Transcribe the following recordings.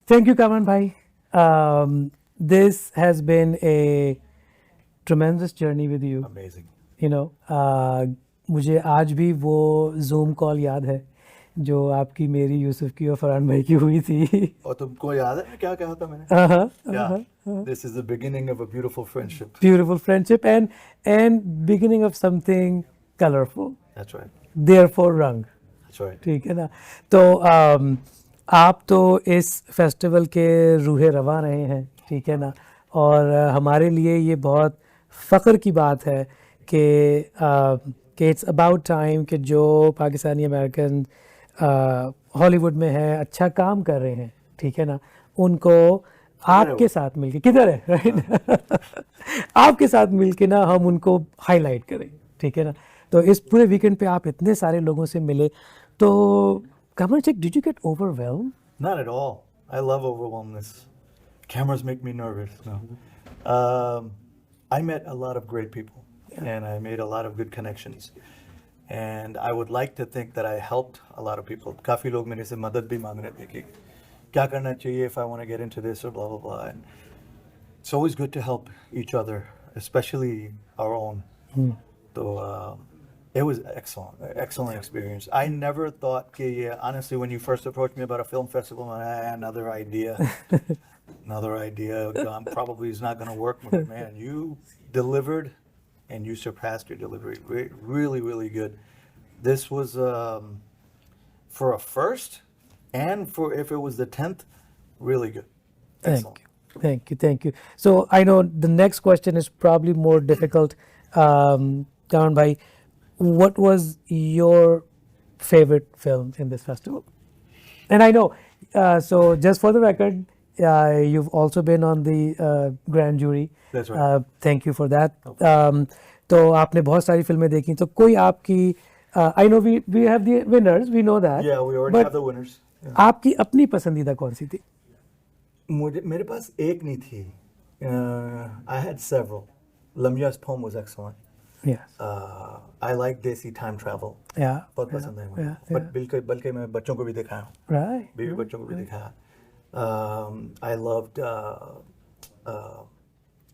Thank you, Kamran bhai. This has been a tremendous journey with you. Amazing. You know, मुझे आज भी वो Zoom call याद है जो आपकी मेरी यूसुफ की और फरहान भाई की हुई थी. और तुमको याद है क्या कहा था मैंने? Uh-huh, Yeah. This is the beginning of a beautiful friendship. Beautiful friendship and beginning of something colorful. That's right. Therefore rung. That's right. ठीक है ना. तो आप तो इस फेस्टिवल के रूहे रवा रहे हैं, ठीक है ना, और हमारे लिए ये बहुत फ़ख्र की बात है कि इट्स अबाउट टाइम कि जो पाकिस्तानी अमेरिकन हॉलीवुड में है, अच्छा काम कर रहे हैं, ठीक है ना, उनको आपके साथ मिलके किधर है, राइट, आपके साथ मिलके ना हम उनको हाईलाइट करें, ठीक है ना. तो इस पूरे वीकेंड पे आप इतने सारे लोगों से मिले, तो Kamran Shaikh, did you get overwhelmed? Not at all. I love overwhelmness. Cameras make me nervous. No. I met a lot of great people, and I made a lot of good connections. And I would like to think that I helped a lot of people. काफी लोग मेरे से मदद भी मांग रहे थे कि क्या करना चाहिए if I want to get into this or blah blah blah. And it's always good to help each other, especially our own. So it was excellent experience. I never thought कि honestly when you first approached me about a film festival, another idea. Probably is not going to work. But man, you delivered. And you surpassed your delivery. Really, really good. This was for a first, and for if it was the 10th, really good. Excellent. Thank you. So I know the next question is probably more difficult. Kamran bhai, what was your favorite film in this festival? And I know, so just for the record, you've also been on the grand jury. That's right. Thank you for that. तो आपने बहुत सारी फिल्में देखी, तो कोई आपकी I know we have the winners, we know that. Yeah, we already have the winners. Yeah. आपकी अपनी पसंदीदा कौन सी थी? मेरे पास एक नहीं थी. I had several. Lamya's poem was excellent. Yes. I like Desi time travel. Yeah. बहुत पसंद है मुझे. बल्कि मैं बच्चों को भी दिखाया हूँ. Right. बीवी बच्चों को भी दिखाया. I loved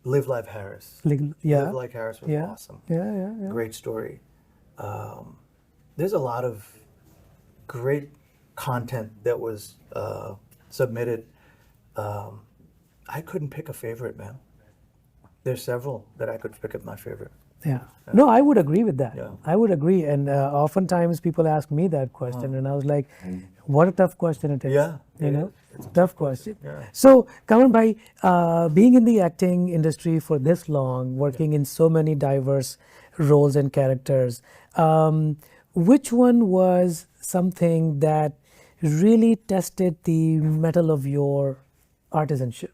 Live Like Harris. Live Like Harris was awesome. Yeah. Great story. There's a lot of great content that was submitted. I couldn't pick a favorite, man. There's several that I could pick up my favorite. Yeah. No, I would agree with that. Yeah. I would agree. And oftentimes people ask me that question, and I was like, what a tough question it is. Yeah. You know, it's a tough question. Yeah. So, Kamran bhai, being in the acting industry for this long, working in so many diverse roles and characters, which one was something that really tested the mettle of your artisanship?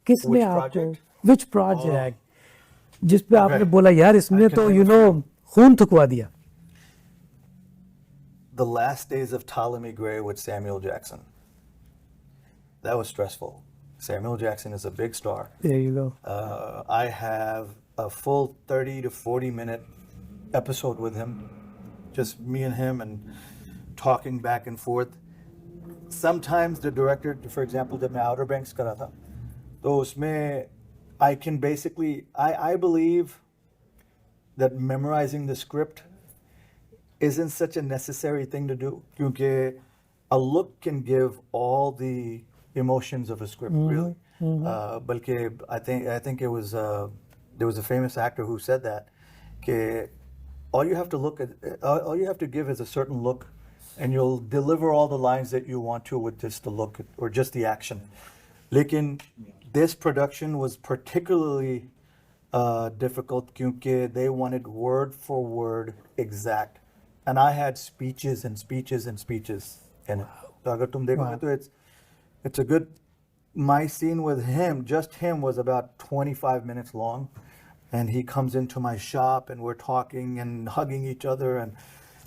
Which project? Which project? जिस पे आपने बोला यार इसमें तो खून थुकवा दिया. The Last Days of Ptolemy Gray with Samuel Jackson. That was stressful. Samuel Jackson is a big star. There you go. I have a full 30 to 40 minute episode with him. Just me and him and talking back and forth. Sometimes the director, for example, जब मैं OuterBanks करा था, तो उसमें I can basically, I believe that memorizing the script isn't such a necessary thing to do. Because a look can give all the emotions of a script, really. Balki, I think it was, there was a famous actor who said that, that all you have to give is a certain look, and you'll deliver all the lines that you want to with just the look or just the action. Lekin, this production was particularly difficult because they wanted word for word exact. And I had speeches and speeches and speeches in it. So agar tum dekhoge to it's a good, my scene with him, just him, was about 25 minutes long. And he comes into my shop and we're talking and hugging each other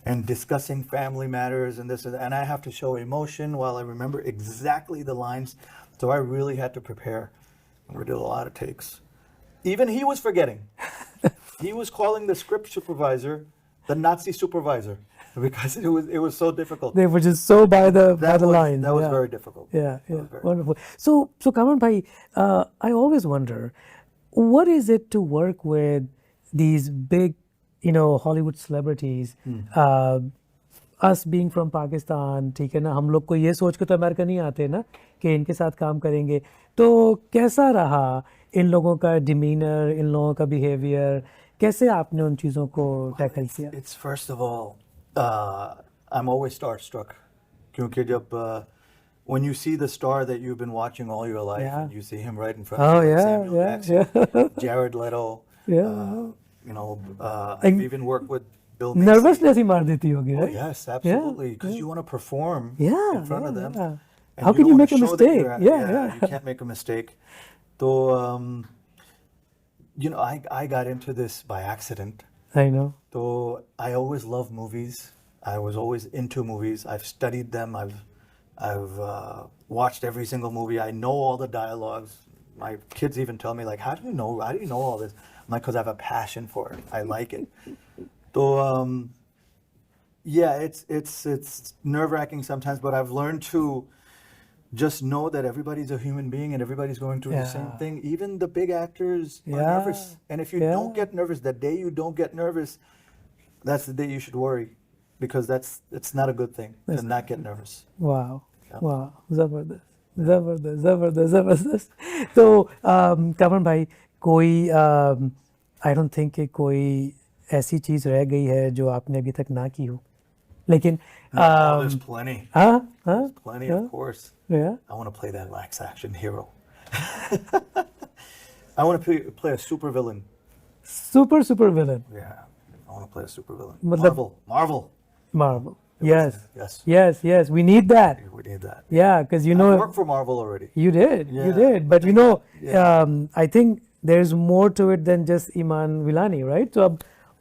and discussing family matters and this and that. And I have to show emotion while I remember exactly the lines. So I really had to prepare. We did a lot of takes. Even he was forgetting. He was calling the script supervisor the Nazi supervisor. because it was so difficult. They were just so by the line. That was yeah. very difficult. Yeah, yeah, very wonderful. So Kamran bhai, I always wonder, what is it to work with these big, Hollywood celebrities? Us being from Pakistan, ठीक है ना, हम लोग को ये सोच के तो अमेरिका नहीं आते ना कि इनके साथ काम करेंगे, तो कैसा रहा इन लोगों का डिमीनर, इन लोगों का बिहेवियर, कैसे आपने उन चीज़ों को टैकल किया? It's first of all, I'm always starstruck. क्योंकि जब when you see the star that you've been watching all your life, Yeah. and you see him right in front of you, Samuel Jackson, Jared Leto, I've even worked with Bill Macy. Nervousness ही मार देती होगी, Oh, right? yes, absolutely, because you want to perform Yeah, in front of them. yeah. and How can don't you wanna make a show that mistake? you're- Yeah. You can't make a mistake. So, I got into this by accident. I know. So I always loved movies. I was always into movies. I've studied them. I've watched every single movie. I know all the dialogues. My kids even tell me, like, how do you know all this? I'm like, because I have a passion for it. I like it. So yeah, it's nerve-wracking sometimes, but I've learned to just know that everybody's a human being and everybody's going through the same Yeah. thing. Even the big actors are Yeah. nervous. And if you Yeah. don't get nervous, the day you don't get nervous, that's the day you should worry, because it's not a good thing to not get nervous. Wow. Yeah. Wow. जबरदस्त. तो कमरन भाई, कोई I don't think कि कोई ऐसी चीज़ रह गई है जो आपने अभी तक ना की हो, लेकिन There's plenty. हाँ Plenty, of course. yeah. I want to play that lax action hero. I want to play a super villain. super villain. Yeah, I want to play a super villain. मतलब- Marvel. Marvel. Yes. Yes. We need that. We need that. Yeah, because I worked for Marvel already. you did, Yeah. but Yeah. I think there's more to it than just Iman Villani, right? So अब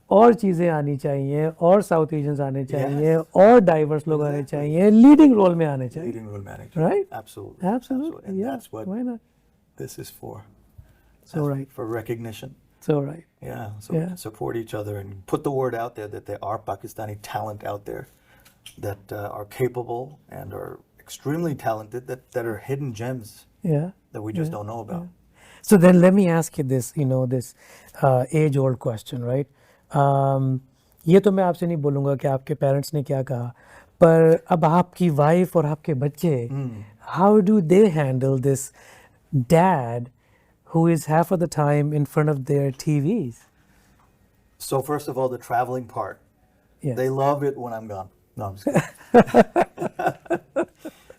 और चीज़ें आनी चाहिए, और south Asians आने चाहिए, और diverse लोग आने चाहिए, लीडिंग रोल में आने चाहिए. Leading role manager. Right? Absolutely. Absolutely. And Yeah. that's what Why not? this is for. So right. For recognition. So right. Yeah. So Yeah. we can support each other and put the word out there that there are Pakistani talent out there that are capable and are extremely talented, that are hidden gems Yeah. that we just don't know about. So then let me ask you this, this age-old question, right? ये तो मैं आपसे नहीं बोलूँगा कि आपके parents ने क्या कहा, पर अब आपकी वाइफ और आपके बच्चे, how do they handle this dad who is half of the time in front of their TVs? So first of all, the traveling part. Yes. They love it when I'm gone. No, I'm just kidding.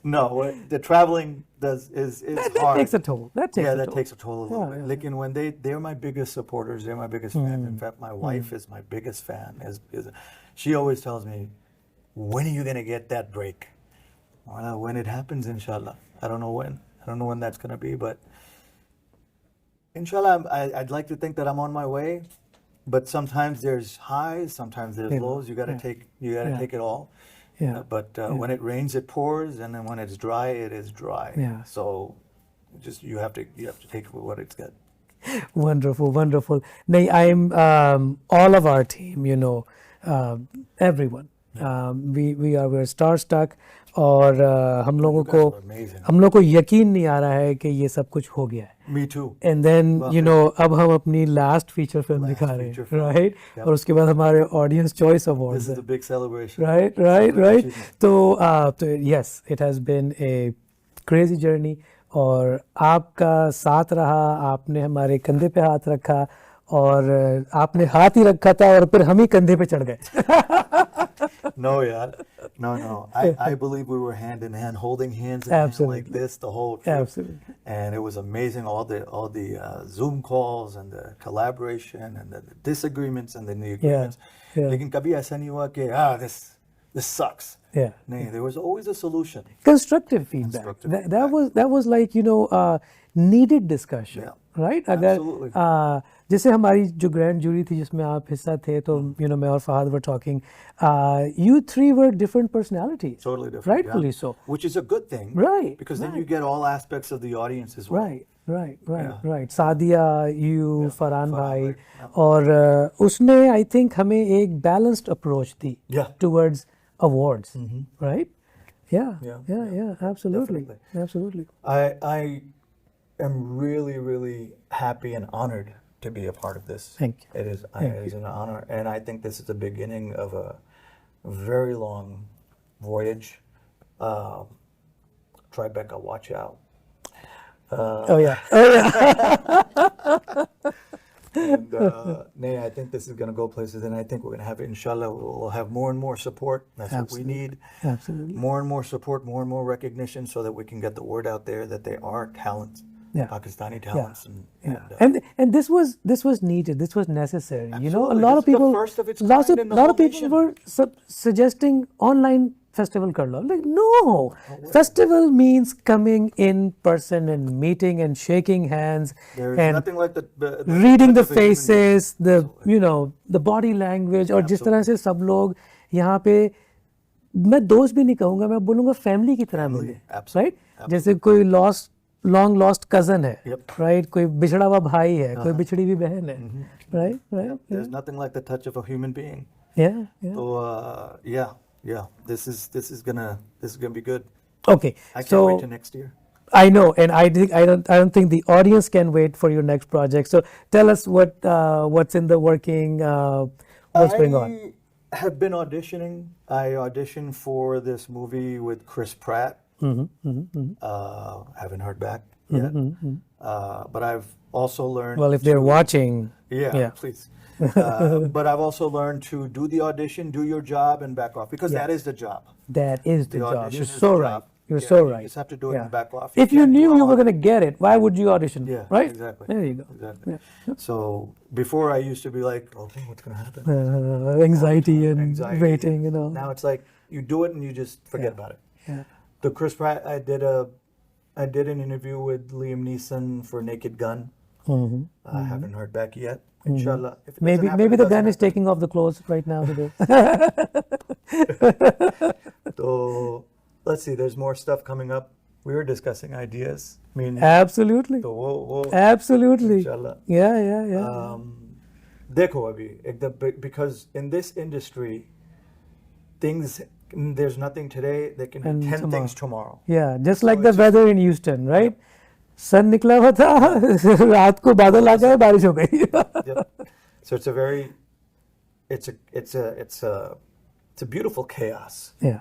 No, the traveling is That hard. takes a toll. That takes a That toll. takes a toll a little Yeah, bit. Like, when they're my biggest supporters, they're my biggest fans. In fact, my wife is my biggest fan. She always tells me, when are you going to get that break? Well, when it happens, inshallah. I don't know when. I don't know when that's going to be, but inshallah, I'd like to think that I'm on my way. But sometimes there's highs, sometimes there's Yeah. lows. You got to Yeah. take it all. Yeah. But when it rains, it pours, and then when it's dry, it is dry. Yeah. So, just you have to take it for what it's got. Wonderful. No, I'm all of our team, everyone. We're starstruck, और हम लोगों You guys को are amazing. हम लोग को यकीन नहीं आ रहा है कि ये सब कुछ हो गया है. Me too. एंड देन अब हम अपनी लास्ट फीचर फिल्म Last दिखा रहे feature हैं, film. राइट? Yep. और उसके बाद हमारे audience choice This awards is है, a big celebration. Right? Achievement. तो yes, it has been a crazy journey, और आपका साथ रहा, आपने हमारे कंधे पे हाथ रखा, और आपने हाथ ही रखा था और फिर हम ही कंधे पे चढ़ गए. No, yeah. No. I believe we were hand in hand, holding hands in hand Absolutely. like this the whole trip. Absolutely. And it was amazing, all the Zoom calls and the collaboration and the disagreements and then the agreements. yeah. लेकिन कभी ऐसा नहीं हुआ कि this sucks. Yeah. नहीं, there was always a solution. Constructive feedback. Constructive That was like needed discussion, Yeah. right? Absolutely. जैसे हमारी जो ग्रैंड जूरी थी जिसमें आप हिस्सा थे, तो मैं और Fahad were talking, you three were different personalities. Totally different. Rightfully so. Which is a good thing. Right. Because then you get all aspects of the audience as well. Right. Sadia, you, Farhan भाई, yeah. और उसने I think हमें एक balanced approach the towards awards. Right? Yeah. Absolutely. Definitely. Absolutely. I am really happy and honored to be a part of this. Thank you. It is an honor, and I think this is the beginning of a very long voyage. Tribeca, watch out. Oh yeah. And I think this is going to go places, and I think we're going to have, inshallah, we'll have more and more support. That's Absolutely. What we need. Absolutely. More and more support, more and more recognition, so that we can get the word out there that they are talents, Pakistani talents. And this was needed. This was necessary. Absolutely. A lot of people, the first of its kind in the lot of whole people nation. were suggesting online festival kar lo. Like, no, festival means coming in person and meeting and shaking hands. There's and nothing like the reading the faces, the body language, और जिस तरह से सब लोग यहाँ पे, मैं दोस्त भी नहीं कहूँगा, मैं बोलूँगा फैमिली की तरह मिले, राइट? जैसे कोई लॉन्ग लॉस्ट कजन है, राइट? कोई बिछड़ा हुआ भाई है, कोई बिछड़ी हुई बहन है, right? There's nothing like the touch of a human being. Yeah. So this is gonna be good. Okay. I can't wait till next year. I know, and I don't think the audience can wait for your next project. So tell us what's in the working, what's going on. I have been auditioning. I auditioned for this movie with Chris Pratt. Haven't heard back yet. But I've also learned. Well, if they're watching, please. But I've also learned to do the audition, do your job, and back off, because that is the job. That is the job. audition You're is so the right. job. You're so right. You just have to do it and back off. If you can't knew dwell you were on going to get it, why would you audition? Yeah, right? Exactly. There you go. Exactly. Yeah. So before I used to be like, okay, what's going to happen? Anxiety and waiting, Now it's like you do it and you just forget about it. Yeah. The Chris Pratt, I did an interview with Liam Neeson for Naked Gun. I haven't heard back yet. Inshallah. If it doesn't happen, Maybe it the doesn't gun is happen. taking off the clothes right now today. So let's see. There's more stuff coming up. We were discussing ideas. I mean, Absolutely. So Absolutely. Inshallah. Yeah. Dekho abhi, because in this industry, there's nothing today. There can be 10 things tomorrow. Yeah, just like the weather in Houston, right? Sun निकला हुआ था, रात को बादल आ गए, बारिश हो गई. So it's a beautiful chaos. Yeah.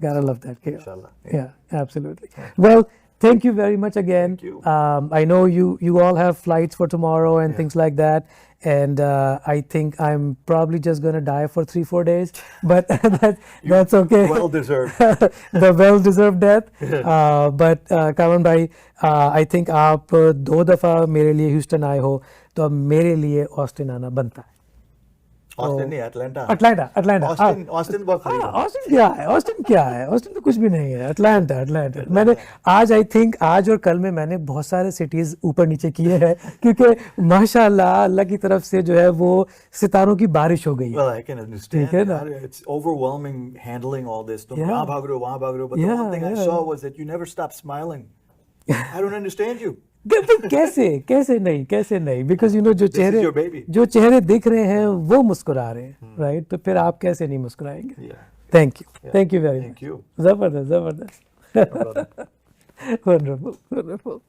Gotta love that chaos. Inshallah. Yeah, absolutely. Well, thank you very much again. Thank you. I know you all have flights for tomorrow and things like that. And I think I'm probably just going to die for 3-4 days. But that's okay. Well deserved. The well-deserved death. But Kamran bhai, I think आप 2 दफ़ा मेरे लिए Houston आए हो, तो अब मेरे लिए ऑस्टिन आना बनता है. ऑस्टिन नहीं, अटलांटा. ऑस्टिन बहुत करीब है. ऑस्टिन क्या है? ऑस्टिन तो कुछ भी नहीं है. अटलांटा. मैंने आज और कल में मैंने बहुत सारे सिटीज ऊपर नीचे किए हैं, क्योंकि माशाल्लाह अल्लाह की तरफ से जो है वो सितारों की बारिश हो गई है. Well, I can understand. It's overwhelming handling all this. तुम यहाँ भाग रहे हो. But the one thing I saw was that you never stop smiling. I don't understand you. कैसे नहीं, बिकॉज जो चेहरे दिख रहे हैं वो मुस्कुरा रहे हैं, राइट? तो फिर आप कैसे नहीं मुस्कुराएंगे? Thank you very much. जबरदस्त. वंडरफुल.